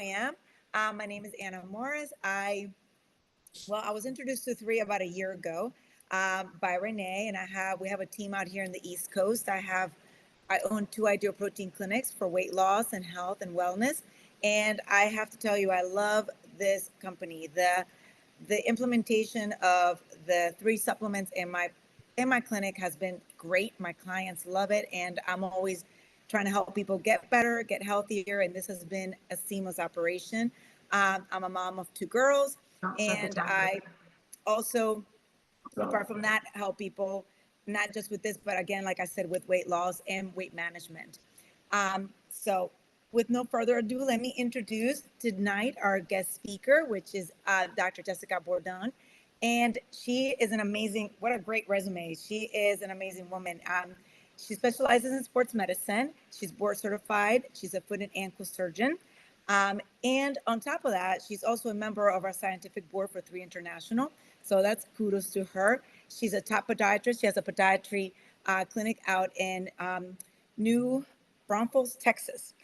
I am. My name is Anna Morris. I was introduced to Three about a year ago by Renee, and we have a team out here in the East Coast. I own two ideal protein clinics for weight loss and health and wellness, and I have to tell you, I love this company. The implementation of the three supplements in my clinic has been great. My clients love it, and I'm always trying to help people get better, get healthier, and this has been a seamless operation. I'm a mom of two girls, and I also, apart from that, help people not just with this, but again, like I said, with weight loss and weight management. So with no further ado, let me introduce tonight our guest speaker, which is Dr. Jessica Bordon. And she is what a great resume. She is an amazing woman. She specializes in sports medicine. She's board certified. She's a foot and ankle surgeon. And on top of that, she's also a member of our scientific board for Three International. So that's kudos to her. She's a top podiatrist. She has a podiatry clinic out in New Braunfels, Texas.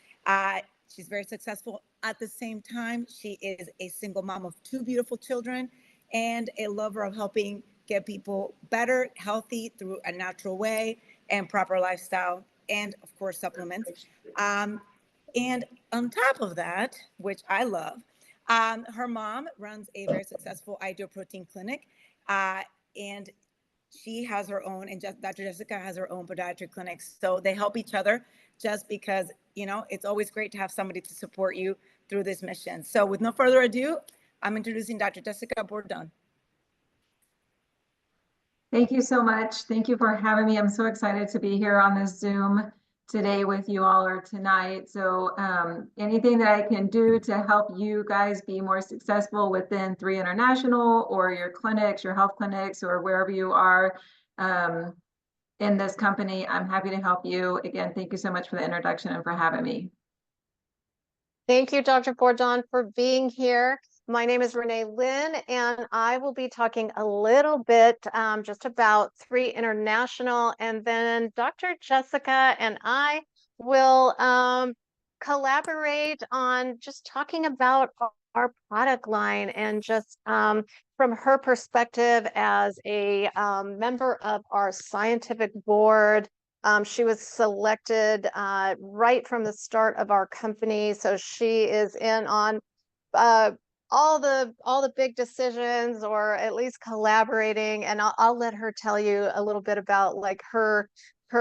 She's very successful. At the same time, she is a single mom of two beautiful children and a lover of helping get people better, healthy through a natural way and proper lifestyle, and of course, supplements. And on top of that, which I love, her mom runs a very successful ideal protein clinic, and she has her own, and Dr. Jessica has her own podiatry clinic. So they help each other just because, it's always great to have somebody to support you through this mission. So with no further ado, I'm introducing Dr. Jessica Bordon. Thank you so much. Thank you for having me. I'm so excited to be here on this Zoom today with you all, or tonight. So anything that I can do to help you guys be more successful within Three International or your clinics, your health clinics, or wherever you are in this company, I'm happy to help you. Again, thank you so much for the introduction and for having me. Thank you, Dr. Bordon, for being here. My name is Renee Lynn, and I will be talking a little bit just about Three International, and then Dr. Jessica and I will collaborate on just talking about our product line and just from her perspective as a member of our scientific board. She was selected right from the start of our company, so she is in on all the big decisions, or at least collaborating. And I'll let her tell you a little bit about like her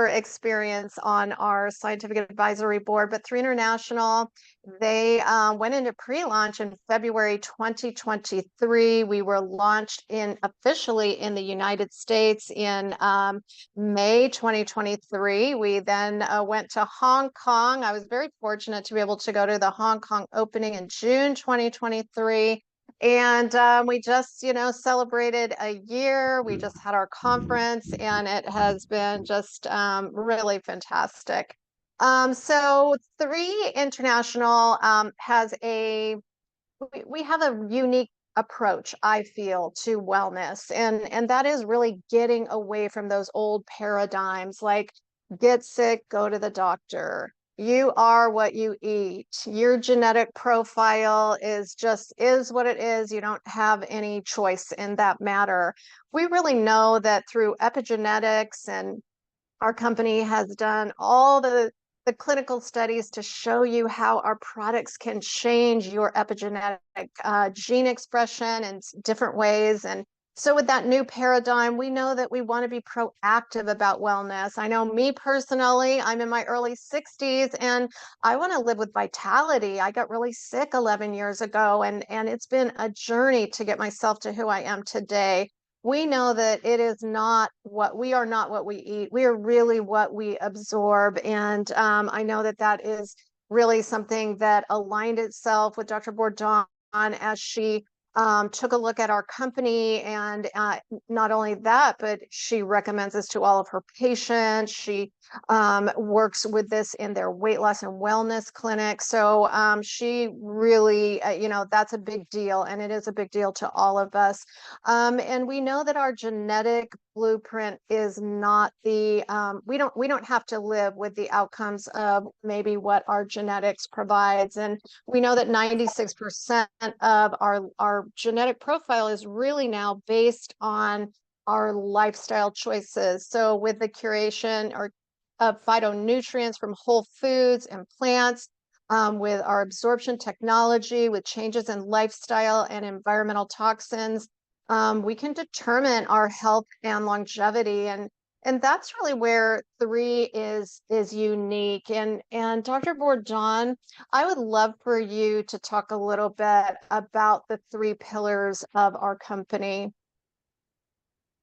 experience on our scientific advisory board. But Three International, they went into pre-launch in February 2023. We were launched officially in the United States in May 2023. We then went to Hong Kong. I was very fortunate to be able to go to the Hong Kong opening in June 2023. And we just, celebrated a year. We just had our conference, and it has been just really fantastic. So Three International we have a unique approach, I feel, to wellness, and that is really getting away from those old paradigms like get sick, go to the doctor. You are what you eat. Your genetic profile is what it is. You don't have any choice in that matter. We really know that through epigenetics, and our company has done all the clinical studies to show you how our products can change your epigenetic gene expression in different ways. And so with that new paradigm, we know that we want to be proactive about wellness. I know me personally, I'm in my early 60s, and I want to live with vitality. I got really sick 11 years ago, and it's been a journey to get myself to who I am today. We know that we are not what we eat. We are really what we absorb. And I know that is really something that aligned itself with Dr. Bordon as she took a look at our company. And not only that, but she recommends this to all of her patients. She works with this in their weight loss and wellness clinic. So she really, that's a big deal, and it is a big deal to all of us. And we know that our genetic blueprint is not the we don't have to live with the outcomes of maybe what our genetics provides. And we know that 96% of our genetic profile is really now based on our lifestyle choices. So with the curation of phytonutrients from whole foods and plants, with our absorption technology, with changes in lifestyle and environmental toxins, we can determine our health and longevity. And that's really where 3 is unique. And Dr. Bordon, I would love for you to talk a little bit about the 3 pillars of our company.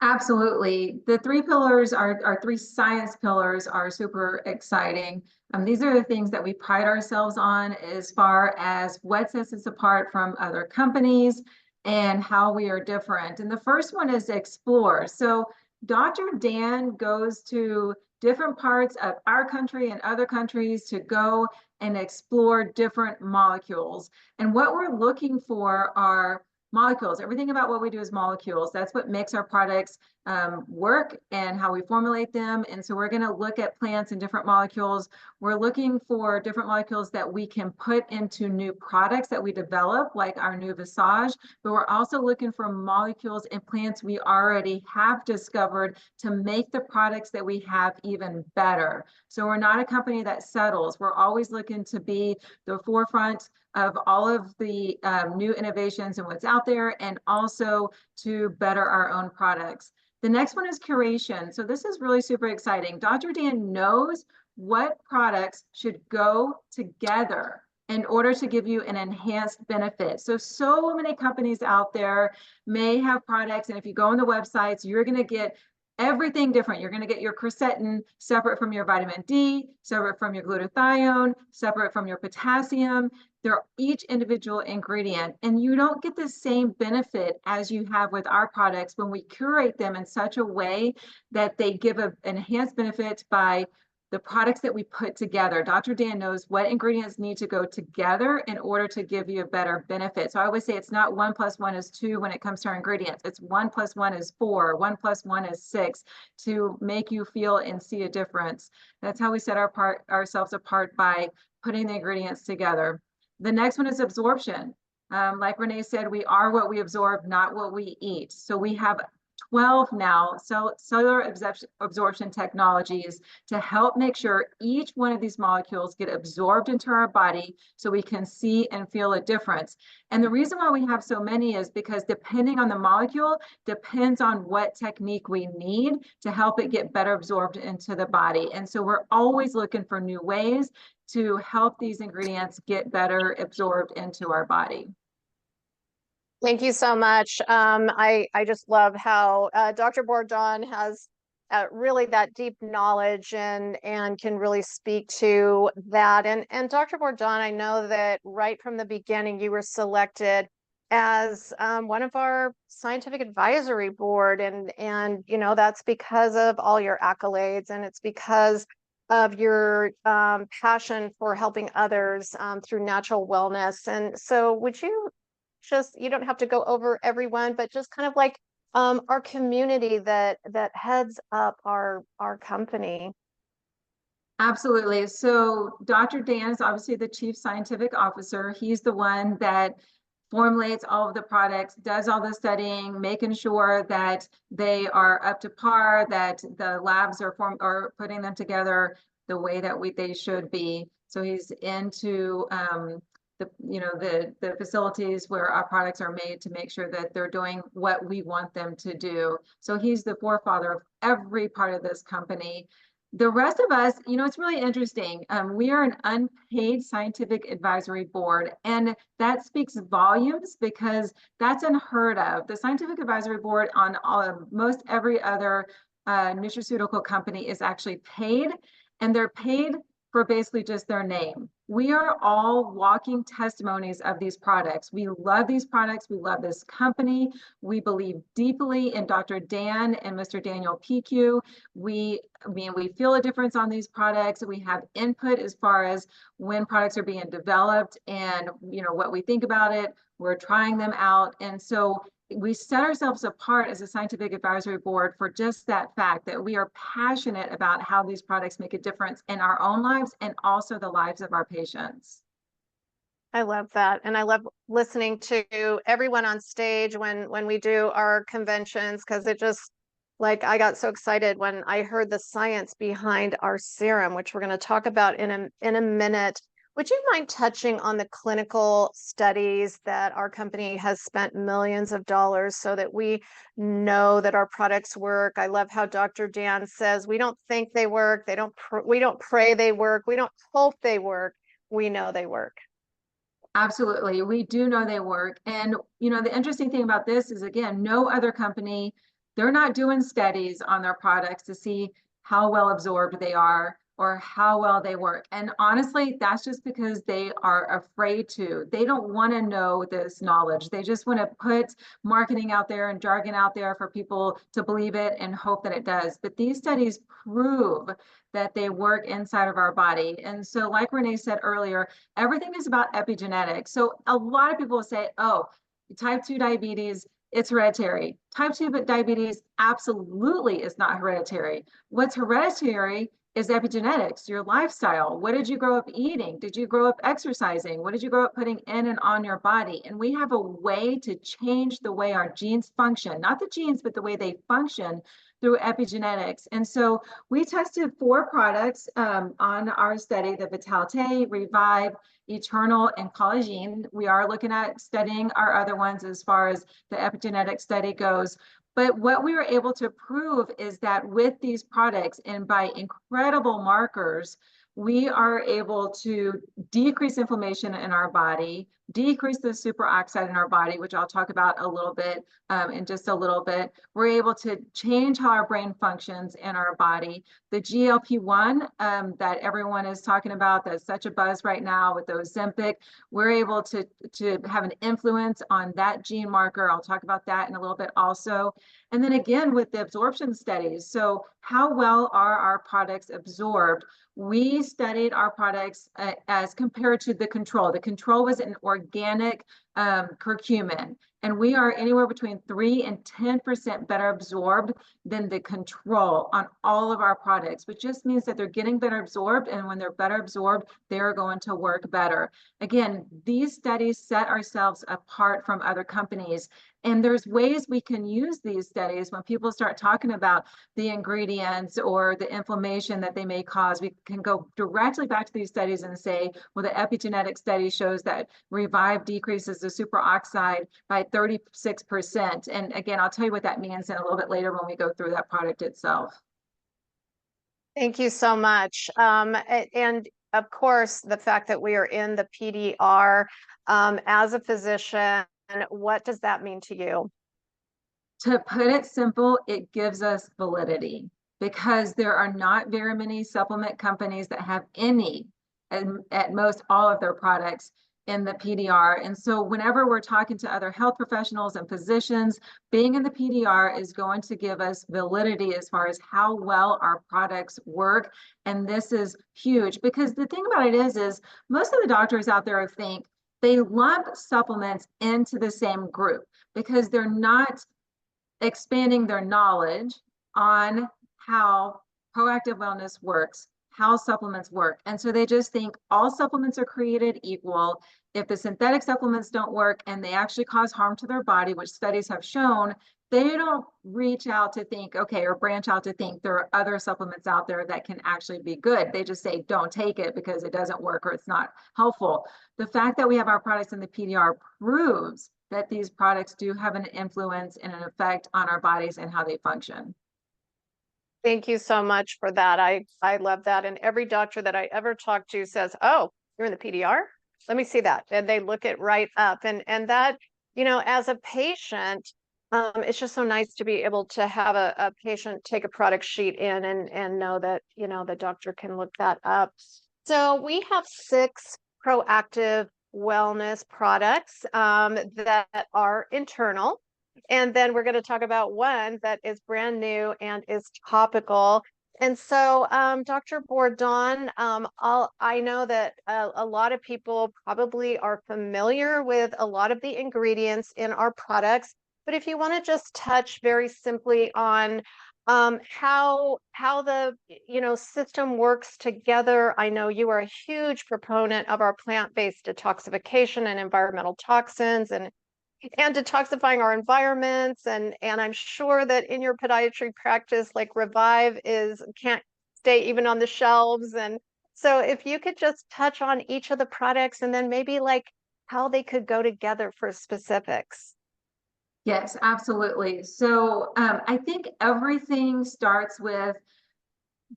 Absolutely. The 3 pillars, our 3 science pillars, are super exciting. These are the things that we pride ourselves on as far as what sets us apart from other companies and how we are different. And the first one is explore. So Dr. Dan goes to different parts of our country and other countries to go and explore different molecules. And what we're looking for are molecules. Everything about what we do is molecules. That's what makes our products work and how we formulate them. And so we're going to look at plants and different molecules. We're looking for different molecules that we can put into new products that we develop, like our new Visage, but we're also looking for molecules in plants we already have discovered to make the products that we have even better. So we're not a company that settles. We're always looking to be the forefront of all of the new innovations and what's out there, and also to better our own products. The next one is curation. So this is really super exciting. Dr. Dan knows what products should go together in order to give you an enhanced benefit. So many companies out there may have products, and if you go on the websites, you're going to get everything different. You're going to get your quercetin separate from your vitamin D, separate from your glutathione, separate from your potassium. They're each individual ingredient, and you don't get the same benefit as you have with our products when we curate them in such a way that they give an enhanced benefit by the products that we put together. Dr. Dan knows what ingredients need to go together in order to give you a better benefit. So I always say it's not 1 + 1 = 2 when it comes to our ingredients. It's 1 + 1 = 4, 1 + 1 = 6 to make you feel and see a difference. That's how we set ourselves apart, by putting the ingredients together. The next one is absorption. Like Renee said, we are what we absorb, not what we eat. So we have 12 now cellular absorption technologies to help make sure each one of these molecules get absorbed into our body so we can see and feel a difference. And the reason why we have so many is because depending on the molecule depends on what technique we need to help it get better absorbed into the body. And so we're always looking for new ways to help these ingredients get better absorbed into our body. Thank you so much. I just love how Dr. Bordon has really that deep knowledge and can really speak to that. And Dr. Bordon, I know that right from the beginning you were selected as one of our scientific advisory board, and you know that's because of all your accolades, and it's because of your passion for helping others through natural wellness. And so would you you don't have to go over everyone, but just kind of like our community that heads up our company? Absolutely. So Dr. Dan is obviously the Chief Scientific Officer. He's the one that formulates all of the products, does all the studying, making sure that they are up to par, that the labs are putting them together the way that they should be. So he's into the facilities where our products are made to make sure that they're doing what we want them to do. So he's the forefather of every part of this company. The rest of us, it's really interesting. We are an unpaid scientific advisory board, and that speaks volumes because that's unheard of. The scientific advisory board on most every other nutraceutical company is actually paid, and they're paid for basically just their name. We are all walking testimonies of these products. We love these products. We love this company. We believe deeply in Dr. Dan and Mr. Daniel PQ. We feel a difference on these products. We have input as far as when products are being developed and what we think about it. We're trying them out. And so we set ourselves apart as a scientific advisory board for just that fact that we are passionate about how these products make a difference in our own lives and also the lives of our patients. I love that. And I love listening to everyone on stage when we do our conventions, because it just, like, I got so excited when I heard the science behind our serum, which we're going to talk about in a minute. Would you mind touching on the clinical studies that our company has spent millions of dollars so that we know that our products work? I love how Dr. Dan says we don't think they work, we don't pray they work, we don't hope they work, we know they work. Absolutely. We do know they work. And, you know, the interesting thing about this is, again, no other company, they're not doing studies on their products to see how well absorbed they are or how well they work. And honestly, that's just because they are afraid to. They don't want to know this knowledge. They just want to put marketing out there and jargon out there for people to believe it and hope that it does. But these studies prove that they work inside of our body. And so, like Renee said earlier, everything is about epigenetics. So a lot of people say, oh, type 2 diabetes, it's hereditary. Type 2 diabetes absolutely is not hereditary. What's hereditary is epigenetics, your lifestyle. What did you grow up eating? Did you grow up exercising? What did you grow up putting in and on your body? And we have a way to change the way our genes function, not the genes, but the way they function through epigenetics. And so we tested 4 products on our study, the Vitalite, Revive, Eternal, and Collagen. We are looking at studying our other ones as far as the epigenetic study goes. But what we were able to prove is that with these products and by incredible markers, we are able to decrease inflammation in our body, decrease the superoxide in our body, which I'll talk about a little bit in just a little bit. We're able to change how our brain functions in our body. The GLP-1 that everyone is talking about, that's such a buzz right now with the Ozempic, we're able to have an influence on that gene marker. I'll talk about that in a little bit also. And then again, with the absorption studies. So how well are our products absorbed? We studied our products as compared to the control. The control was an organic curcumin, and we are anywhere between 3 and 10% better absorbed than the control on all of our products, which just means that they're getting better absorbed, and when they're better absorbed, they're going to work better. Again, these studies set ourselves apart from other companies, and there's ways we can use these studies when people start talking about the ingredients or the inflammation that they may cause. We can go directly back to these studies and say, well, the epigenetic study shows that Revive decreases the superoxide by 36%. And again, I'll tell you what that means in a little bit later when we go through that product itself. Thank you so much. And of course, the fact that we are in the PDR, as a physician, what does that mean to you? To put it simple, it gives us validity because there are not very many supplement companies that have any, at most all of their products in the PDR. And so whenever we're talking to other health professionals and physicians, being in the PDR is going to give us validity as far as how well our products work. And this is huge because the thing about it is most of the doctors out there think they lump supplements into the same group because they're not expanding their knowledge on how proactive wellness works, how supplements work. And so they just think all supplements are created equal. If the synthetic supplements don't work and they actually cause harm to their body, which studies have shown, they don't reach out to think, okay, or branch out to think there are other supplements out there that can actually be good. They just say, don't take it because it doesn't work or it's not helpful. The fact that we have our products in the PDR proves that these products do have an influence and an effect on our bodies and how they function. Thank you so much for that. I love that. And every doctor that I ever talk to says, oh, you're in the PDR? Let me see that. And they look it right up. And that, you know, as a patient, it's just so nice to be able to have a patient take a product sheet in and know that, you know, the doctor can look that up. So we have 6 proactive wellness products that are internal. And then we're going to talk about one that is brand new and is topical. And so, Dr. Bordon, I know that a lot of people probably are familiar with a lot of the ingredients in our products. But if you want to just touch very simply on how the system works together. I know you are a huge proponent of our plant-based detoxification and environmental toxins and detoxifying our environments, and I'm sure that in your podiatry practice, like Revive is can't stay even on the shelves. And so if you could just touch on each of the products and then maybe like how they could go together for specifics. Yes, absolutely. So I think everything starts with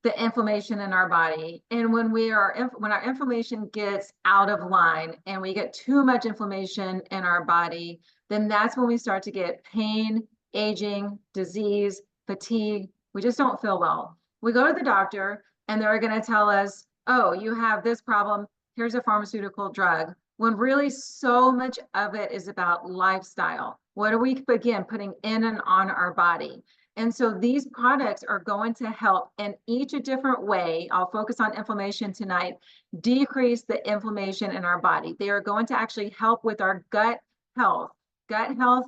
the inflammation in our body. And when our inflammation gets out of line and we get too much inflammation in our body, then that's when we start to get pain, aging, disease, fatigue. We just don't feel well. We go to the doctor and they're going to tell us, oh, you have this problem. Here's a pharmaceutical drug. When really so much of it is about lifestyle. What are we, again, putting in and on our body? And so these products are going to help in each a different way. I'll focus on inflammation tonight, decrease the inflammation in our body. They are going to actually help with our gut health. Gut health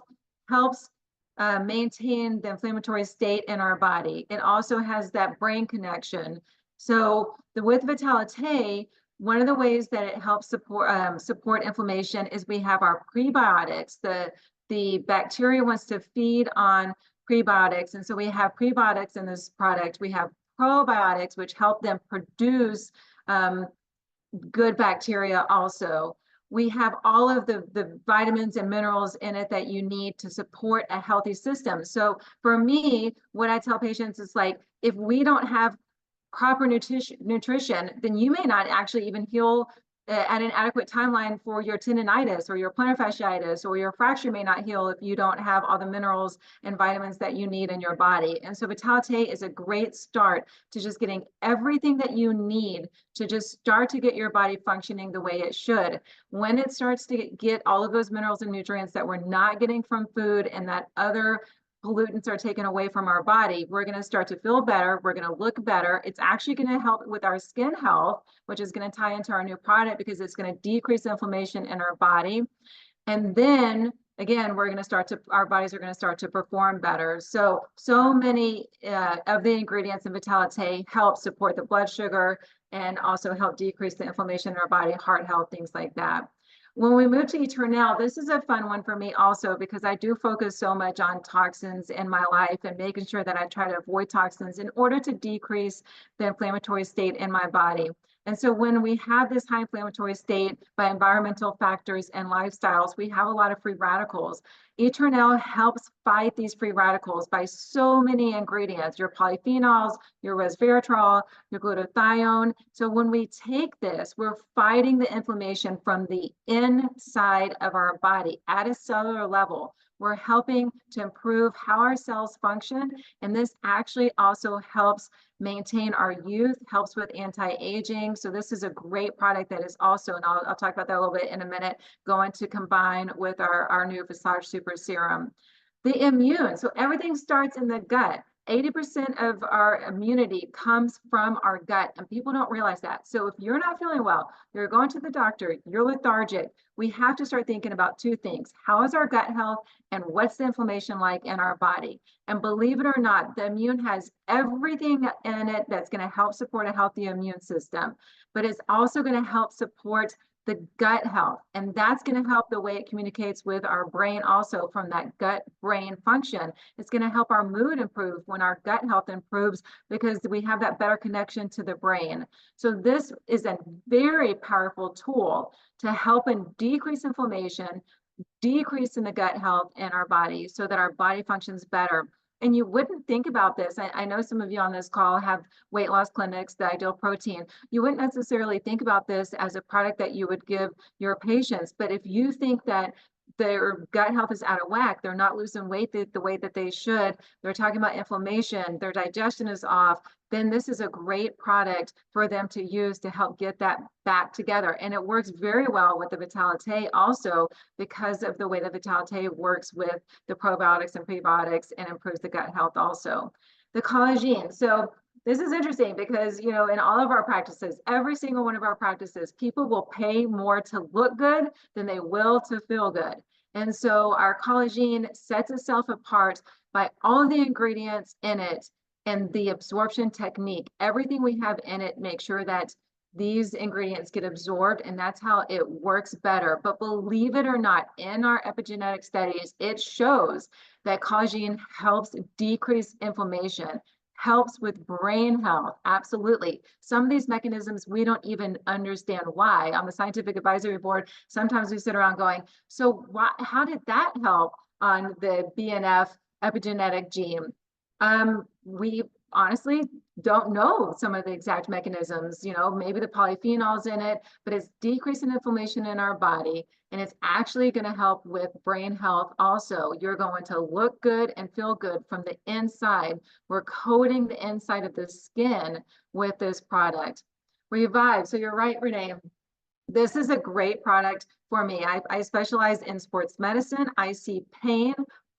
helps maintain the inflammatory state in our body. It also has that brain connection. So with Vitalite, one of the ways that it helps support inflammation is we have our prebiotics. The bacteria wants to feed on prebiotics. And so we have prebiotics in this product. We have probiotics, which help them produce good bacteria also. We have all of the vitamins and minerals in it that you need to support a healthy system. So for me, what I tell patients is like, if we don't have proper nutrition, then you may not actually even heal at an adequate timeline for your tendonitis or your plantar fasciitis, or your fracture may not heal if you don't have all the minerals and vitamins that you need in your body. And so Vitalite is a great start to just getting everything that you need to just start to get your body functioning the way it should. When it starts to get all of those minerals and nutrients that we're not getting from food and that other pollutants are taken away from our body, we're going to start to feel better. We're going to look better. It's actually going to help with our skin health, which is going to tie into our new product because it's going to decrease inflammation in our body. And then again, our bodies are going to start to perform better. So many of the ingredients in Vitalite help support the blood sugar and also help decrease the inflammation in our body, heart health, things like that. When we move to Eternal, this is a fun one for me also because I do focus so much on toxins in my life and making sure that I try to avoid toxins in order to decrease the inflammatory state in my body. And so when we have this high inflammatory state by environmental factors and lifestyles, we have a lot of free radicals. Eternal helps fight these free radicals by so many ingredients, your polyphenols, your resveratrol, your glutathione. So when we take this, we're fighting the inflammation from the inside of our body at a cellular level. We're helping to improve how our cells function. And this actually also helps maintain our youth, helps with anti-aging. So this is a great product that is also, and I'll talk about that a little bit in a minute, going to combine with our new Visage Super Serum. The immune, so everything starts in the gut. 80% of our immunity comes from our gut, and people don't realize that. So if you're not feeling well, you're going to the doctor, you're lethargic, we have to start thinking about two things. How is our gut health and what's the inflammation like in our body? And believe it or not, the immune has everything in it that's going to help support a healthy immune system, but it's also going to help support the gut health. And that's going to help the way it communicates with our brain also from that gut brain function. It's going to help our mood improve when our gut health improves because we have that better connection to the brain. So this is a very powerful tool to help and decrease inflammation, decrease in the gut health in our body so that our body functions better. And you wouldn't think about this. I know some of you on this call have weight loss clinics, the Ideal Protein. You wouldn't necessarily think about this as a product that you would give your patients. But if you think that their gut health is out of whack, they're not losing weight the way that they should, they're talking about inflammation, their digestion is off, then this is a great product for them to use to help get that back together. And it works very well with the Vitalite also because of the way the Vitalite works with the probiotics and prebiotics and improves the gut health also. The collagen. So this is interesting because, you know, in all of our practices, every single one of our practices, people will pay more to look good than they will to feel good. And so our collagen sets itself apart by all the ingredients in it and the absorption technique. Everything we have in it makes sure that these ingredients get absorbed, and that's how it works better. But believe it or not, in our epigenetic studies, it shows that collagen helps decrease inflammation, helps with brain health. Absolutely. Some of these mechanisms, we don't even understand why. On the scientific advisory board, sometimes we sit around going, so how did that help on the BNF epigenetic gene? We honestly don't know some of the exact mechanisms. You know, maybe the polyphenols in it, but it's decreasing inflammation in our body, and it's actually going to help with brain health also. You're going to look good and feel good from the inside. We're coating the inside of the skin with this product. Revive. So you're right, Renee. This is a great product for me. I specialize in sports medicine. I see pain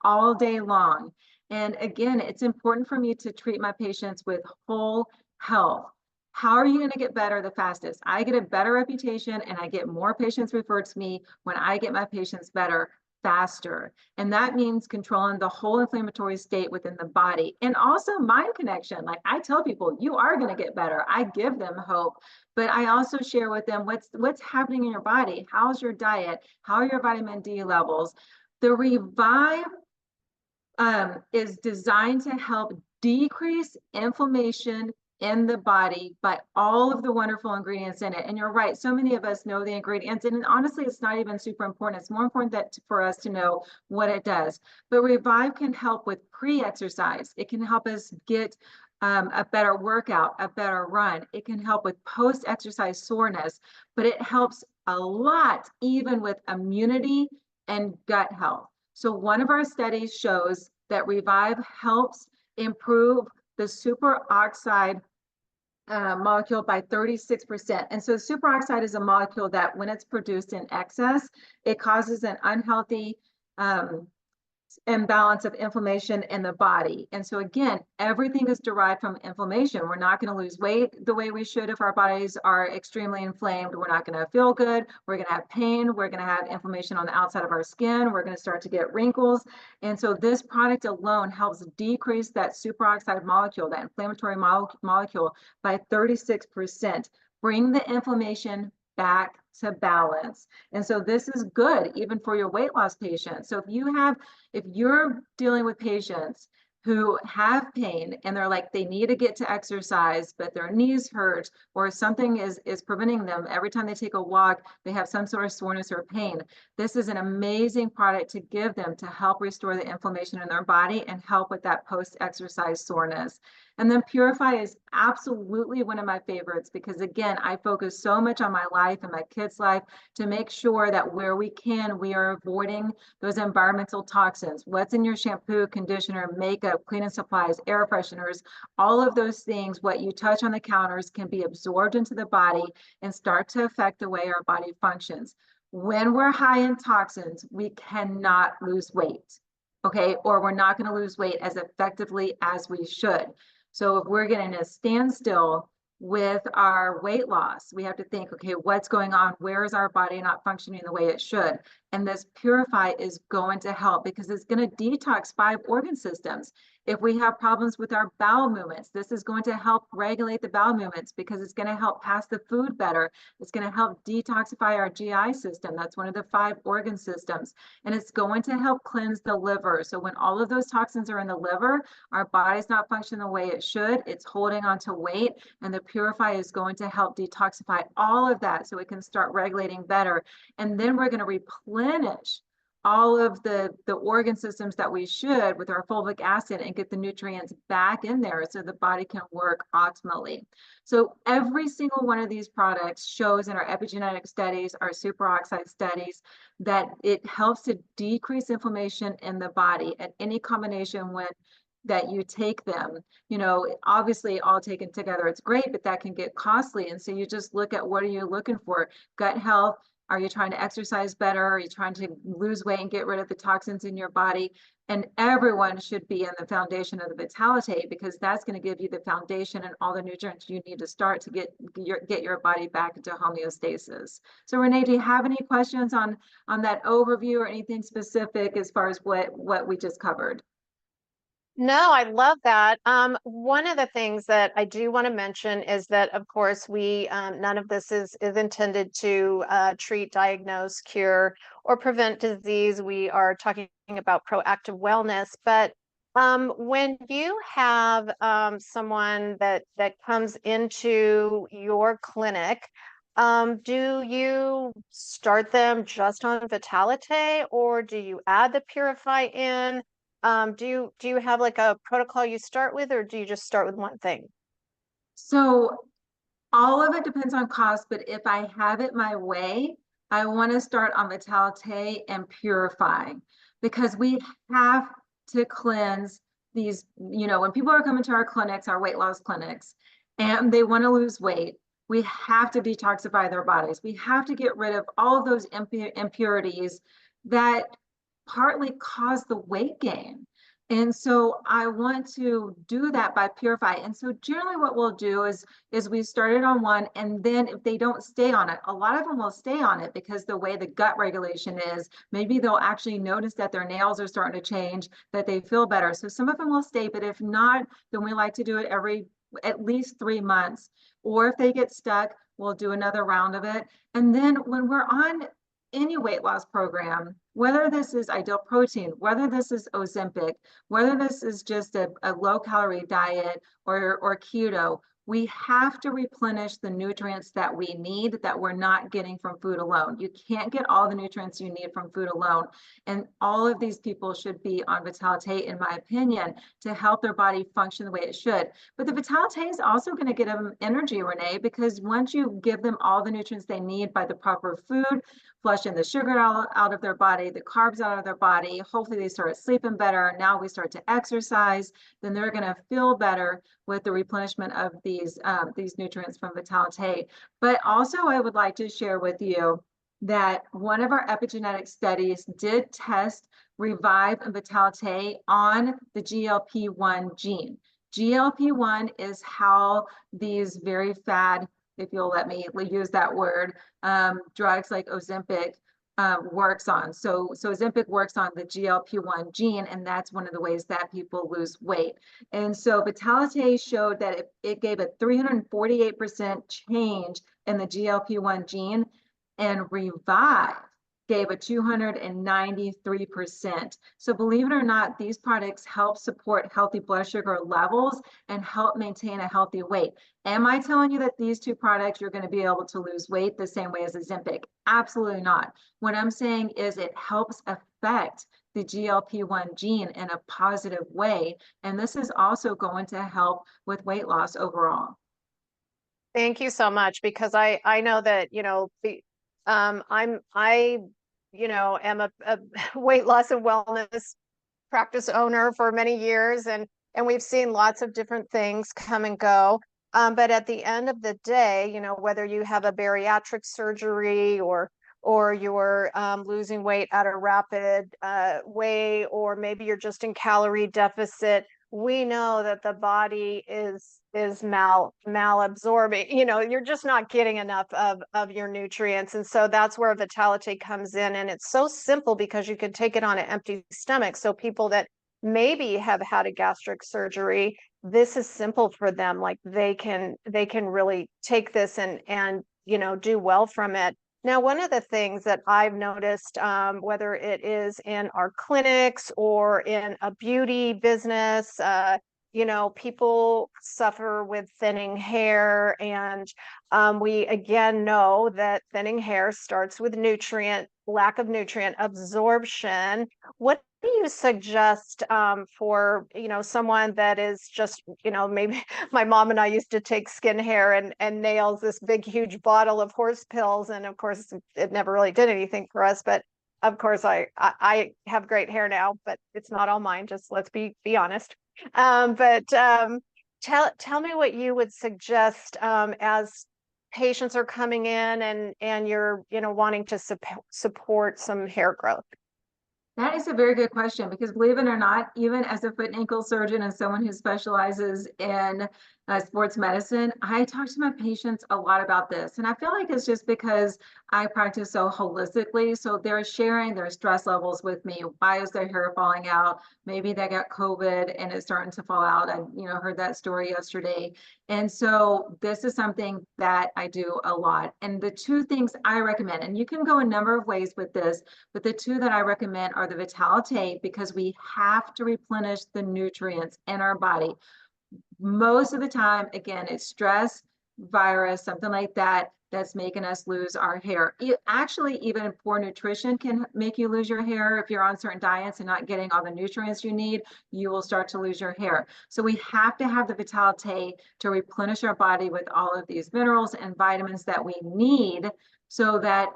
all day long. And again, it's important for me to treat my patients with whole health. How are you going to get better the fastest? I get a better reputation and I get more patients referred to me when I get my patients better faster. And that means controlling the whole inflammatory state within the body, and also mind connection. Like I tell people, you are going to get better. I give them hope, but I also share with them what's happening in your body. How's your diet? How are your vitamin D levels? The Revive is designed to help decrease inflammation in the body by all of the wonderful ingredients in it. And you're right, so many of us know the ingredients, and honestly, it's not even super important. It's more important that for us to know what it does. But Revive can help with pre-exercise. It can help us get a better workout, a better run. It can help with post-exercise soreness, but it helps a lot even with immunity and gut health. So one of our studies shows that Revive helps improve the superoxide molecule by 36%. And so superoxide is a molecule that when it's produced in excess, it causes an unhealthy imbalance of inflammation in the body. And so again, everything is derived from inflammation. We're not going to lose weight the way we should if our bodies are extremely inflamed. We're not going to feel good. We're going to have pain. We're going to have inflammation on the outside of our skin. We're going to start to get wrinkles. And so this product alone helps decrease that superoxide molecule, that inflammatory molecule, by 36%. Bring the inflammation back to balance. And so this is good even for your weight loss patients. So if you're dealing with patients who have pain and they're like, they need to get to exercise, but their knees hurt or something is preventing them, every time they take a walk, they have some sort of soreness or pain. This is an amazing product to give them to help restore the inflammation in their body and help with that post-exercise soreness. And then Purify is absolutely one of my favorites because again, I focus so much on my life and my kids' life to make sure that where we can, we are avoiding those environmental toxins. What's in your shampoo, conditioner, makeup, cleaning supplies, air fresheners, all of those things, what you touch on the counters can be absorbed into the body and start to affect the way our body functions. When we're high in toxins, we cannot lose weight, okay? Or we're not going to lose weight as effectively as we should. So if we're getting a standstill with our weight loss, we have to think, okay, what's going on? Where is our body not functioning the way it should? And this Purify is going to help because it's going to detox 5 organ systems. If we have problems with our bowel movements, this is going to help regulate the bowel movements because it's going to help pass the food better. It's going to help detoxify our GI system. That's one of the 5 organ systems. And it's going to help cleanse the liver. So when all of those toxins are in the liver, our body's not functioning the way it should. It's holding on to weight, and the Purify is going to help detoxify all of that so it can start regulating better. And then we're going to replenish all of the organ systems that we should with our fulvic acid and get the nutrients back in there so the body can work optimally. So every single one of these products shows in our epigenetic studies, our superoxide studies, that it helps to decrease inflammation in the body at any combination that you take them. You know, obviously all taken together, it's great, but that can get costly. And so you just look at what are you looking for? Gut health, Are you trying to exercise better? Are you trying to lose weight and get rid of the toxins in your body? And everyone should be in the foundation of the Vitality, because that's going to give you the foundation and all the nutrients you need to start to get your body back into homeostasis. So Renee, do you have any questions on that overview or anything specific as far as what we just covered? No, I love that. One of the things that I do want to mention is that, of course, we none of this is intended to treat, diagnose, cure, or prevent disease. We are talking about proactive wellness. But when you have someone that comes into your clinic, do you start them just on Vitalite, or do you add the Purify in? Do you have like a protocol you start with, or do you just start with one thing? So all of it depends on cost, but if I have it my way, I want to start on Vitalite and Purify, because we have to cleanse these, when people are coming to our clinics, our weight loss clinics, and they want to lose weight, we have to detoxify their bodies. We have to get rid of all of those impurities that partly cause the weight gain. And so I want to do that by Purify. And so generally what we'll do is we started on one, and then if they don't stay on it, a lot of them will stay on it because the way the gut regulation is, maybe they'll actually notice that their nails are starting to change, that they feel better. So some of them will stay, but if not, then we like to do it at least 3 months. Or if they get stuck, we'll do another round of it. And then when we're on any weight loss program, whether this is Ideal Protein, whether this is Ozempic, whether this is just a low calorie diet or keto, we have to replenish the nutrients that we need that we're not getting from food alone. You can't get all the nutrients you need from food alone. And all of these people should be on Vitalite, in my opinion, to help their body function the way it should. But the Vitalite is also going to give them energy, Renee, because once you give them all the nutrients they need by the proper food, flushing the sugar out of their body, the carbs out of their body, hopefully they start sleeping better. Now we start to exercise, then they're going to feel better with the replenishment of these nutrients from Vitalite. But also I would like to share with you that one of our epigenetic studies did test Revive and Vitalite on the GLP-1 gene. GLP-1 is how these very fad, if you'll let me use that word, drugs like Ozempic works on. So Ozempic works on the GLP-1 gene, and that's one of the ways that people lose weight. And so Vitalite showed that it gave a 348% change in the GLP-1 gene, and Revive gave a 293%. So believe it or not, these products help support healthy blood sugar levels and help maintain a healthy weight. Am I telling you that these two products you're going to be able to lose weight the same way as Ozempic? Absolutely not. What I'm saying is it helps affect the GLP-1 gene in a positive way. And this is also going to help with weight loss overall. Thank you so much, because I know that, I am a weight loss and wellness practice owner for many years, and we've seen lots of different things come and go. But at the end of the day, whether you have a bariatric surgery or you're losing weight at a rapid way, or maybe you're just in calorie deficit, we know that the body is malabsorbing. You're just not getting enough of your nutrients. And so that's where Vitalite comes in. And it's so simple because you can take it on an empty stomach. So people that maybe have had a gastric surgery, this is simple for them. Like they can really take this and do well from it. Now, one of the things that I've noticed, whether it is in our clinics or in a beauty business, people suffer with thinning hair, and we again know that thinning hair starts with lack of nutrient absorption. What do you suggest for someone that is just maybe my mom and I used to take skin, hair, and nails, this big huge bottle of horse pills, and of course it never really did anything for us. But of course I have great hair now, but it's not all mine. Just let's be honest. But tell me what you would suggest as patients are coming in and you're, wanting to support some hair growth? That is a very good question because believe it or not, even as a foot and ankle surgeon and someone who specializes in sports medicine, I talk to my patients a lot about this. And I feel like it's just because I practice so holistically. So they're sharing their stress levels with me. Why is their hair falling out? Maybe they got COVID and it's starting to fall out. I, heard that story yesterday. And so this is something that I do a lot. And the two things I recommend, and you can go a number of ways with this, but the two that I recommend are the Vitality, because we have to replenish the nutrients in our body. Most of the time, again, it's stress, virus, something like that, that's making us lose our hair. Actually, even poor nutrition can make you lose your hair. If you're on certain diets and not getting all the nutrients you need, you will start to lose your hair. So we have to have the Vitality to replenish our body with all of these minerals and vitamins that we need, so that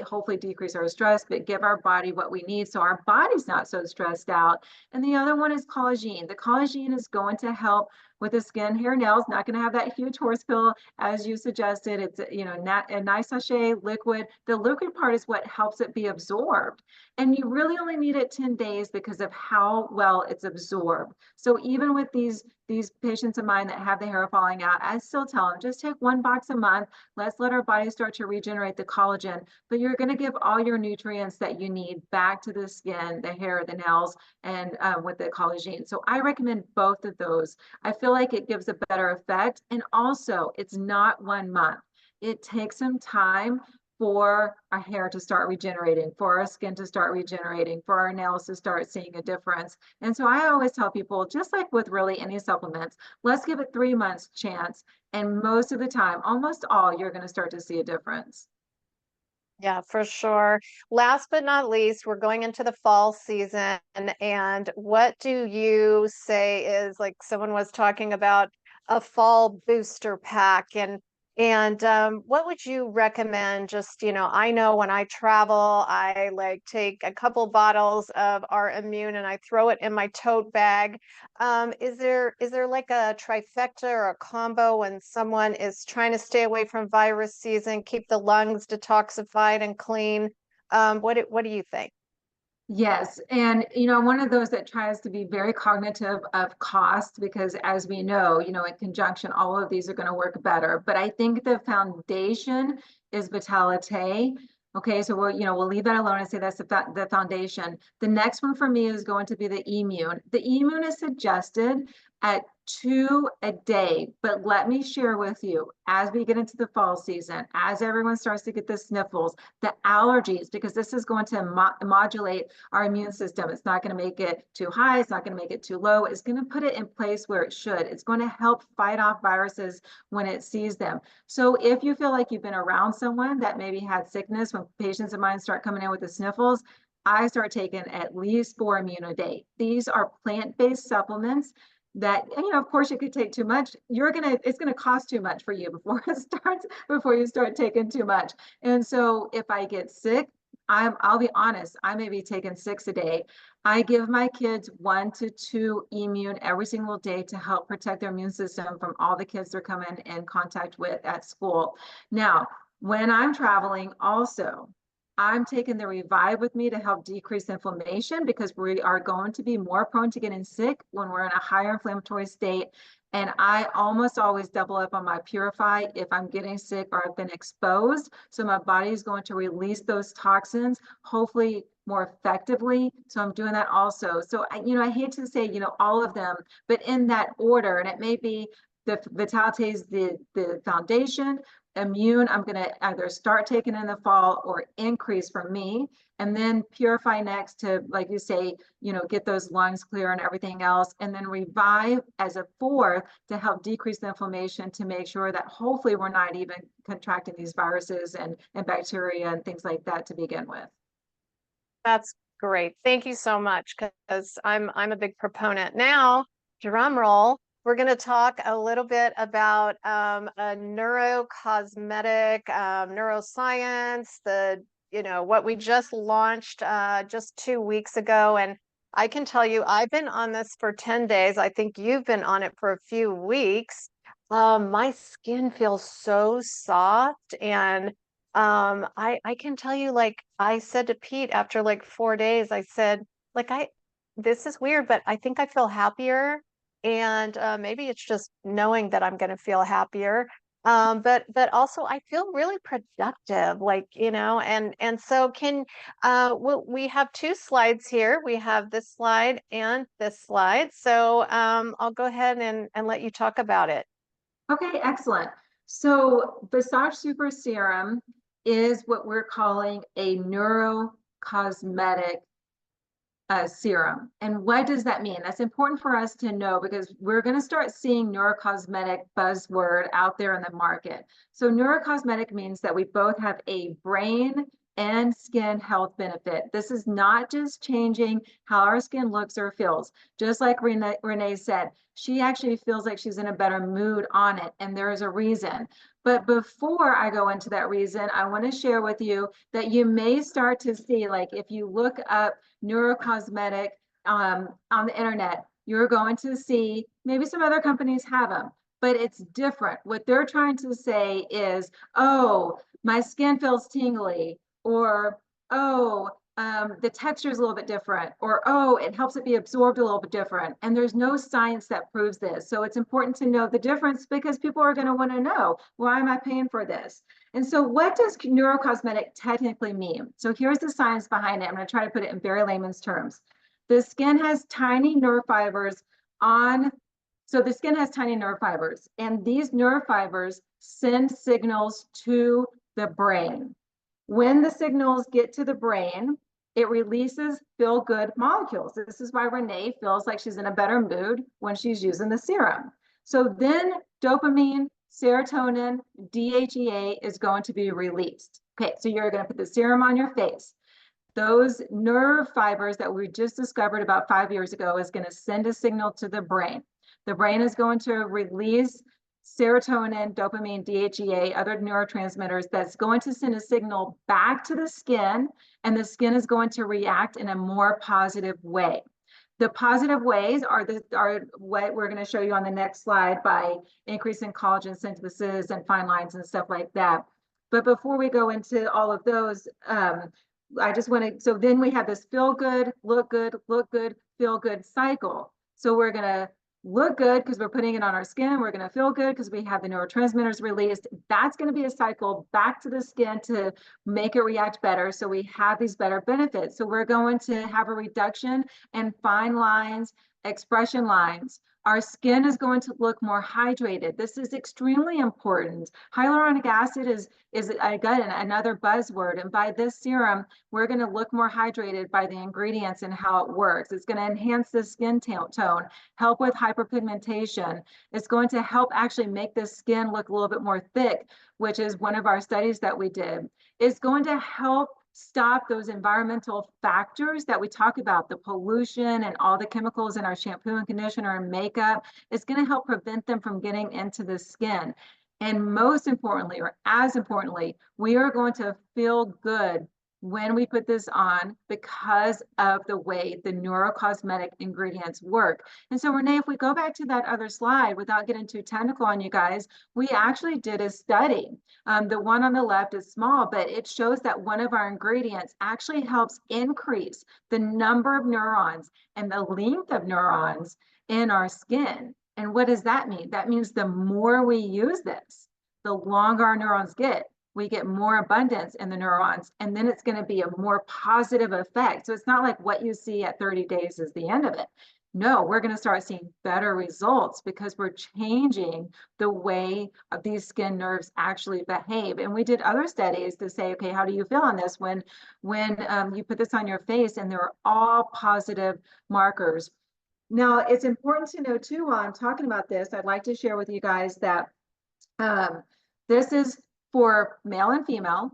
hopefully decrease our stress, but give our body what we need so our body's not so stressed out. And the other one is collagen. The collagen is going to help with the skin, hair, nails. Not going to have that huge horse pill as you suggested. It's not a nice sachet liquid. The liquid part is what helps it be absorbed, and you really only need it 10 days because of how well it's absorbed. So even with these patients of mine that have the hair falling out, I still tell them, just take 1 box a month. Let's let our body start to regenerate the collagen, but you're going to give all your nutrients that you need back to the skin, the hair, the nails, and with the collagen. So I recommend both of those. I feel like it gives a better effect. And also, it's not 1 month. It takes some time for our hair to start regenerating, for our skin to start regenerating, for our nails to start seeing a difference. And so I always tell people, just like with really any supplements, let's give it 3 months chance. And most of the time, almost all, you're going to start to see a difference. Yeah, for sure. Last but not least, we're going into the fall season. And what do you say is, like, someone was talking about a fall booster pack, and what would you recommend? Just, I know when I travel, I like take a couple bottles of our immune and I throw it in my tote bag. Is there like a trifecta or a combo when someone is trying to stay away from virus season, keep the lungs detoxified and clean? What do you think? Yes. And, one of those that tries to be very cognitive of cost, because as we know, in conjunction, all of these are going to work better. But I think the foundation is Vitalite. Okay, so we'll leave that alone and say that's the foundation. The next one for me is going to be the immune. The immune is suggested at 2 a day, but let me share with you, as we get into the fall season, as everyone starts to get the sniffles, the allergies, because this is going to modulate our immune system. It's not going to make it too high. It's not going to make it too low. It's going to put it in place where it should. It's going to help fight off viruses when it sees them. So if you feel like you've been around someone that maybe had sickness, when patients of mine start coming in with the sniffles, I start taking at least 4 immune a day. These are plant-based supplements that, of course, you could take too much. It's gonna cost too much for you before you start taking too much. And so if I get sick, I'll be honest, I may be taking 6 a day. I give my kids 1 to 2 immune every single day to help protect their immune system from all the kids they're coming in contact with at school. Now, when I'm traveling also, I'm taking the Revive with me to help decrease inflammation, because we are going to be more prone to getting sick when we're in a higher inflammatory state. And I almost always double up on my Purify if I'm getting sick or I've been exposed. So my body is going to release those toxins, hopefully more effectively. So I'm doing that also. So I hate to say, all of them, but in that order, and it may be the Vitality is the foundation. Immune, I'm going to either start taking in the fall or increase for me, and then Purify next to, like you say, get those lungs clear and everything else, and then Revive as a 4th to help decrease the inflammation, to make sure that hopefully we're not even contracting these viruses and bacteria and things like that to begin with. That's great. Thank you so much, because I'm a big proponent. Now, drum roll. We're going to talk a little bit about a neurocosmetic, neuroscience, what we just launched just 2 weeks ago. And I can tell you, I've been on this for 10 days. I think you've been on it for a few weeks. My skin feels so soft, and I can tell you, like I said to Pete after like 4 days, I said, like this is weird, but I think I feel happier, and maybe it's just knowing that I'm going to feel happier. But also I feel really productive, like, and so we have two slides here. We have this slide and this slide. So I'll go ahead and let you talk about it. Okay, excellent. So Visage Super Serum is what we're calling a neurocosmetic serum. And what does that mean? That's important for us to know because we're going to start seeing neurocosmetic buzzword out there in the market. So neurocosmetic means that we both have a brain and skin health benefit. This is not just changing how our skin looks or feels. Just like Renee said, she actually feels like she's in a better mood on it, and there is a reason. But before I go into that reason, I want to share with you that you may start to see, like if you look up neurocosmetic on the internet, you're going to see maybe some other companies have them, but it's different. What they're trying to say is, oh, my skin feels tingly, or oh, the texture is a little bit different, or oh, it helps it be absorbed a little bit different. And there's no science that proves this. So it's important to know the difference because people are going to want to know, why am I paying for this? And so what does neurocosmetic technically mean? So here's the science behind it. I'm going to try to put it in very layman's terms. The skin has tiny nerve fibers so the skin has tiny nerve fibers, and these nerve fibers send signals to the brain. When the signals get to the brain, it releases feel-good molecules. This is why Renee feels like she's in a better mood when she's using the serum. So then dopamine, serotonin, DHEA is going to be released. Okay, so you're going to put the serum on your face. Those nerve fibers that we just discovered about 5 years ago is going to send a signal to the brain. The brain is going to release serotonin, dopamine, DHEA, other neurotransmitters that's going to send a signal back to the skin, and the skin is going to react in a more positive way. The positive ways are what we're going to show you on the next slide by increasing collagen synthesis and fine lines and stuff like that. But before we go into all of those, I just want to, so then we have this feel good, look good, feel good cycle. So we're going to look good because we're putting it on our skin. We're going to feel good because we have the neurotransmitters released. That's going to be a cycle back to the skin to make it react better. So we have these better benefits. So we're going to have a reduction in fine lines, expression lines. Our skin is going to look more hydrated. This is extremely important. Hyaluronic acid is again another buzzword. And by this serum, we're going to look more hydrated by the ingredients and how it works. It's going to enhance the skin tone, help with hyperpigmentation. It's going to help actually make the skin look a little bit more thick, which is one of our studies that we did. It's going to help stop those environmental factors that we talk about, the pollution and all the chemicals in our shampoo and conditioner and makeup. It's going to help prevent them from getting into the skin. And most importantly, or as importantly, we are going to feel good when we put this on because of the way the neurocosmetic ingredients work. And so Renee, if we go back to that other slide without getting too technical on you guys, we actually did a study. The one on the left is small, but it shows that one of our ingredients actually helps increase the number of neurons and the length of neurons in our skin. And what does that mean? That means the more we use this, the longer our neurons get. We get more abundance in the neurons, and then it's going to be a more positive effect. So it's not like what you see at 30 days is the end of it. No, we're going to start seeing better results because we're changing the way these skin nerves actually behave. And we did other studies to say, okay, how do you feel on this when you put this on your face? And they're all positive markers. Now, it's important to know too, while I'm talking about this, I'd like to share with you guys that this is for male and female.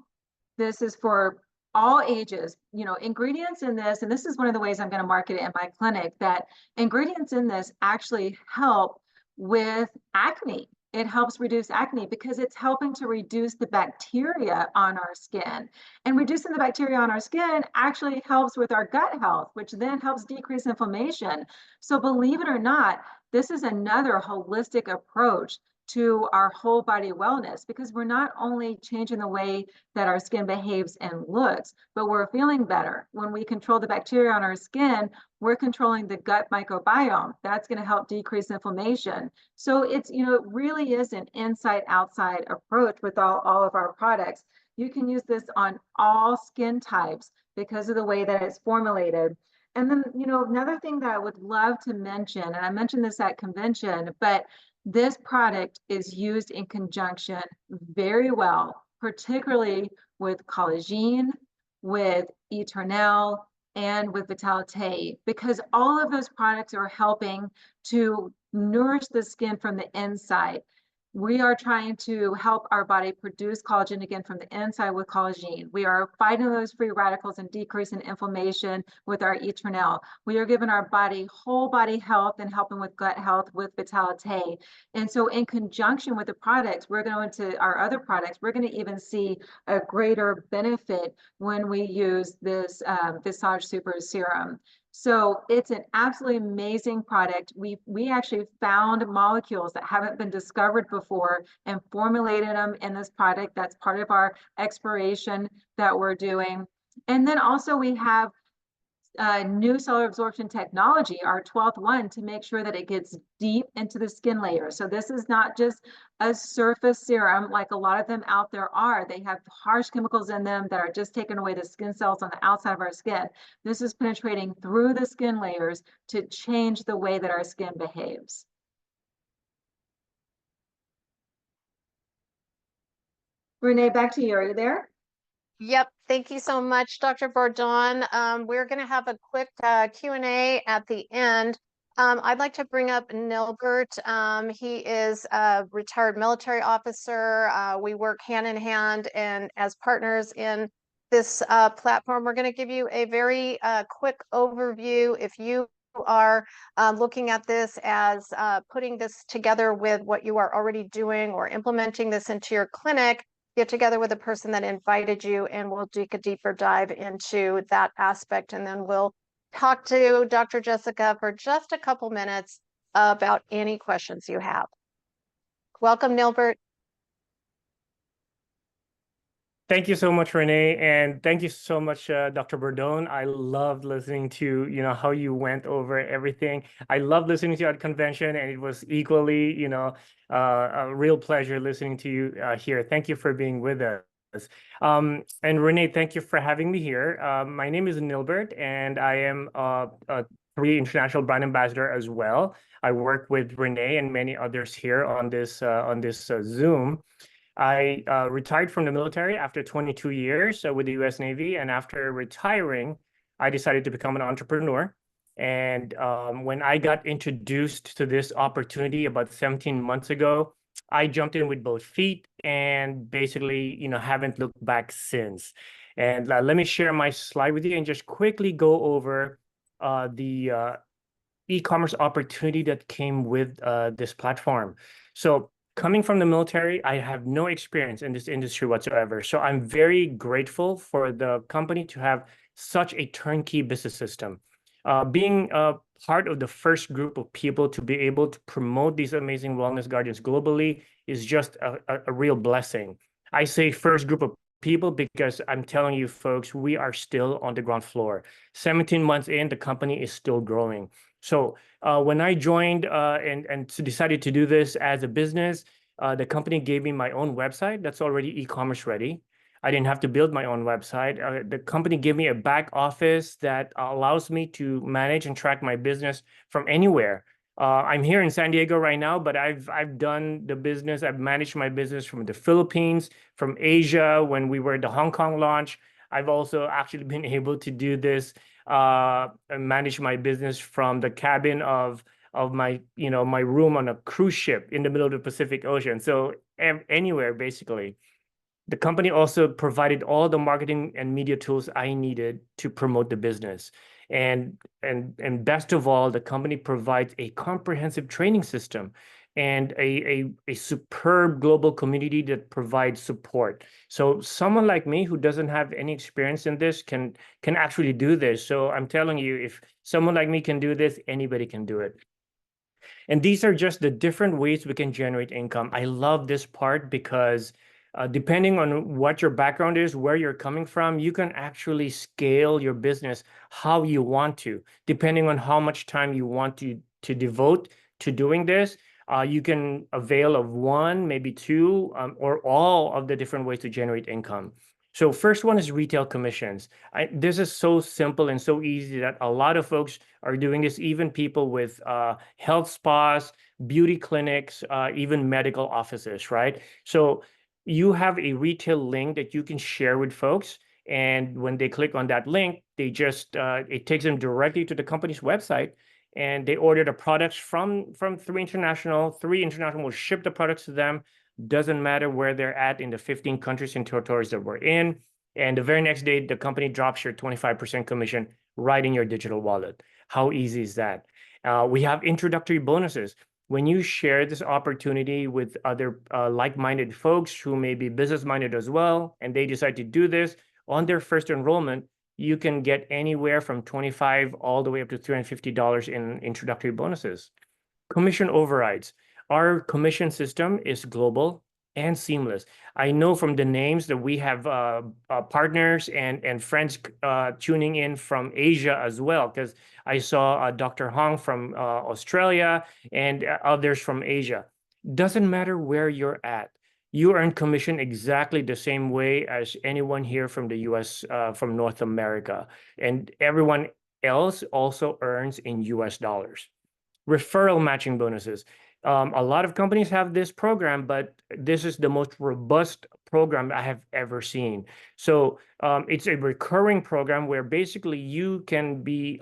This is for all ages. You know, ingredients in this, and this is one of the ways I'm going to market it in my clinic, that ingredients in this actually help with acne. It helps reduce acne because it's helping to reduce the bacteria on our skin. And reducing the bacteria on our skin actually helps with our gut health, which then helps decrease inflammation. So believe it or not, this is another holistic approach to our whole body wellness, because we're not only changing the way that our skin behaves and looks, but we're feeling better. When we control the bacteria on our skin, we're controlling the gut microbiome. That's going to help decrease inflammation. So it's, you know, it really is an inside outside approach with all of our products. You can use this on all skin types because of the way that it's formulated. And then, you know, another thing that I would love to mention, and I mentioned this at convention, but this product is used in conjunction very well, particularly with collagen, with Eternel, and with Vitalite, because all of those products are helping to nourish the skin from the inside. We are trying to help our body produce collagen again from the inside with collagen. We are fighting those free radicals and decreasing inflammation with our Eternel. We are giving our body whole body health and helping with gut health with Vitalite. And so in conjunction with the products, we're going to our other products, we're going to even see a greater benefit when we use this Visage Super Serum. So it's an absolutely amazing product. We actually found molecules that haven't been discovered before and formulated them in this product. That's part of our exploration that we're doing. And then also we have new cellular absorption technology, our 12th one, to make sure that it gets deep into the skin layer. So this is not just a surface serum like a lot of them out there are. They have harsh chemicals in them that are just taking away the skin cells on the outside of our skin. This is penetrating through the skin layers to change the way that our skin behaves. Renee, back to you. Are you there? Yep. Thank you so much, Dr. Bordon. We're going to have a quick Q&A at the end. I'd like to bring up Nilbert. He is a retired military officer. We work hand in hand and as partners in this platform. We're going to give you a very quick overview. If you are looking at this as putting this together with what you are already doing or implementing this into your clinic, get together with the person that invited you and we'll take a deeper dive into that aspect. And then we'll talk to Dr. Jessica for just a couple minutes about any questions you have. Welcome, Nilbert. Thank you so much, Renee, and thank you so much, Dr. Bordon. I loved listening to, you know, how you went over everything. I loved listening to you at convention, and it was equally, you know, a real pleasure listening to you here. Thank you for being with us. And Renee, thank you for having me here. My name is Nilbert, and I am a 3 international brand ambassador as well. I work with Renee and many others here on this Zoom. I retired from the military after 22 years with the U.S. Navy, and after retiring, I decided to become an entrepreneur. And when I got introduced to this opportunity about 17 months ago, I jumped in with both feet and basically, you know, haven't looked back since. And let me share my slide with you and just quickly go over the e-commerce opportunity that came with this platform. So coming from the military, I have no experience in this industry whatsoever. So I'm very grateful for the company to have such a turnkey business system. Being a part of the first group of people to be able to promote these amazing wellness guardians globally is just a real blessing. I say first group of people because I'm telling you folks, we are still on the ground floor. 17 months in, the company is still growing. So when I joined and decided to do this as a business, the company gave me my own website that's already e-commerce ready. I didn't have to build my own website. The company gave me a back office that allows me to manage and track my business from anywhere. I'm here in San Diego right now, but I've done the business. I've managed my business from the Philippines, from Asia when we were at the Hong Kong launch. I've also actually been able to do this, manage my business from the cabin of my, you know, my room on a cruise ship in the middle of the Pacific Ocean. So anywhere, basically. The company also provided all the marketing and media tools I needed to promote the business. And best of all, the company provides a comprehensive training system and a superb global community that provides support. So someone like me who doesn't have any experience in this can actually do this. So I'm telling you, if someone like me can do this, anybody can do it. And these are just the different ways we can generate income. I love this part because depending on what your background is, where you're coming from, you can actually scale your business how you want to, depending on how much time you want to devote to doing this. You can avail of one, maybe two, or all of the different ways to generate income. So first one is retail commissions. This is so simple and so easy that a lot of folks are doing this, even people with health spas, beauty clinics, even medical offices, right? So you have a retail link that you can share with folks. And when they click on that link, they just, it takes them directly to the company's website, and they order the products from Three International. Three International will ship the products to them. Doesn't matter where they're at in the 15 countries and territories that we're in. And the very next day, the company drops your 25% commission right in your digital wallet. How easy is that? We have introductory bonuses. When you share this opportunity with other like-minded folks who may be business-minded as well, and they decide to do this on their first enrollment, you can get anywhere from $25 all the way up to $350 in introductory bonuses. Commission overrides. Our commission system is global and seamless. I know from the names that we have partners and friends tuning in from Asia as well, because I saw Dr. Hong from Australia and others from Asia. Doesn't matter where you're at. You earn commission exactly the same way as anyone here from the US, from North America. And everyone else also earns in US dollars. Referral matching bonuses. A lot of companies have this program, but this is the most robust program I have ever seen. So it's a recurring program where basically you can be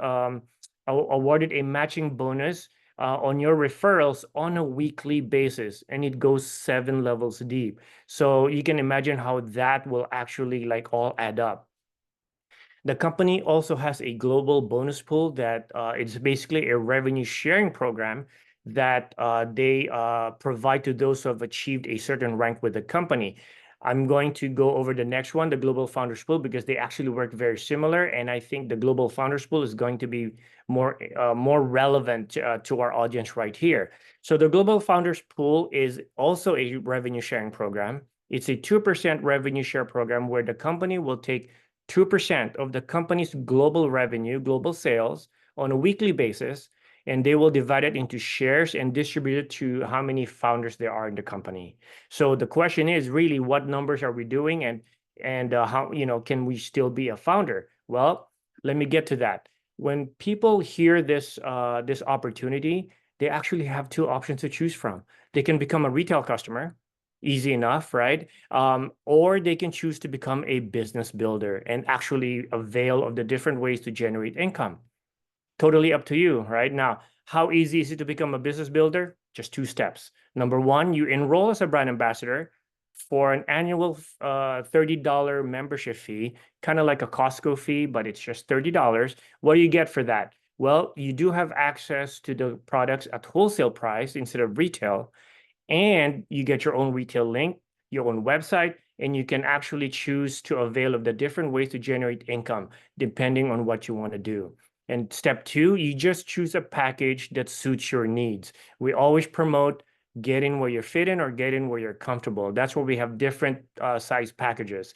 awarded a matching bonus on your referrals on a weekly basis, and it goes 7 levels deep. So you can imagine how that will actually like all add up. The company also has a global bonus pool that it's basically a revenue sharing program that they provide to those who have achieved a certain rank with the company. I'm going to go over the next one, the Global Founders Pool, because they actually work very similar. And I think the Global Founders Pool is going to be more relevant to our audience right here. So the Global Founders Pool is also a revenue sharing program. It's a 2% revenue share program where the company will take 2% of the company's global revenue, global sales on a weekly basis, and they will divide it into shares and distribute it to how many founders there are in the company. So the question is really, what numbers are we doing, and how, can we still be a founder? Well, let me get to that. When people hear this this opportunity, they actually have two options to choose from. They can become a retail customer. Easy enough, right? Or they can choose to become a business builder and actually avail of the different ways to generate income. Totally up to you, right? Now, how easy is it to become a business builder? Just 2 steps. Number 1, you enroll as a brand ambassador for an annual $30 membership fee, kind of like a Costco fee, but it's just $30. What do you get for that? Well, you do have access to the products at wholesale price instead of retail, and you get your own retail link, your own website, and you can actually choose to avail of the different ways to generate income depending on what you want to do. And step 2, you just choose a package that suits your needs. We always promote get in where you're fit in or get in where you're comfortable. That's where we have different size packages.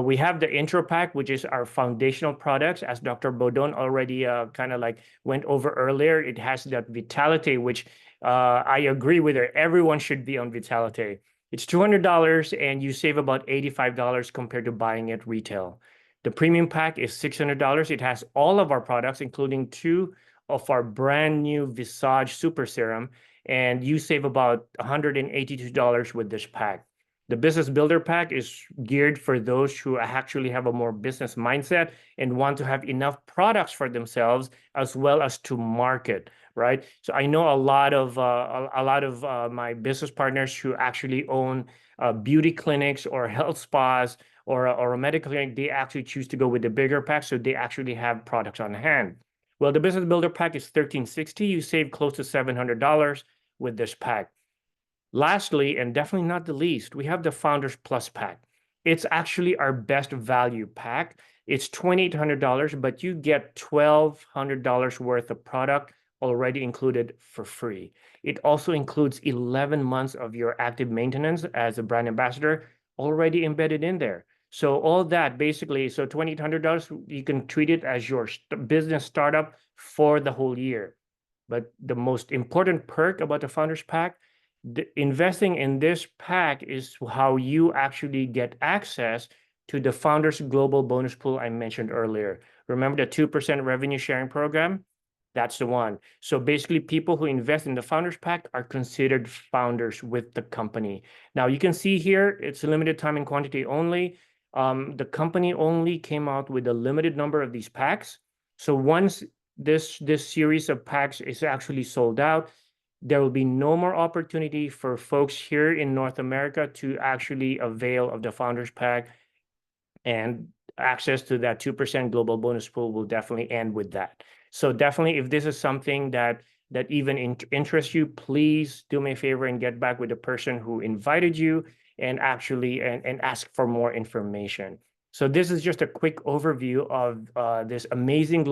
We have the intro pack, which is our foundational products, as Dr. Bordon already kind of like went over earlier. It has that Vitality, which I agree with her. Everyone should be on Vitality. It's $200 and you save about $85 compared to buying it retail. The premium pack is $600. It has all of our products, including 2 of our brand new Visage Super Serum, and you save about $182 with this pack. The Business Builder Pack is geared for those who actually have a more business mindset and want to have enough products for themselves as well as to market, right? So I know a lot of my business partners who actually own beauty clinics or health spas or a medical clinic. They actually choose to go with the bigger pack, so they actually have products on hand. Well, the Business Builder Pack is $1,360. You save close to $700 with this pack. Lastly, and definitely not the least, we have the Founders Plus pack. It's actually our best value pack. It's $2,800, but you get $1,200 worth of product already included for free. It also includes 11 months of your active maintenance as a brand ambassador already embedded in there. So all that basically, so $2,800, you can treat it as your business startup for the whole year. But the most important perk about the Founders Pack, investing in this pack is how you actually get access to the Founders Global Bonus Pool I mentioned earlier. Remember the 2% revenue sharing program? That's the one. So basically, people who invest in the Founders Pack are considered founders with the company. Now, you can see here, it's a limited time and quantity only. The company only came out with a limited number of these packs. So once this series of packs is actually sold out, there will be no more opportunity for folks here in North America to actually avail of the Founders Pack, and access to that 2% global bonus pool will definitely end with that. So definitely, if this is something that even interests you, please do me a favor and get back with the person who invited you and actually and ask for more information. So this is just a quick overview of this amazing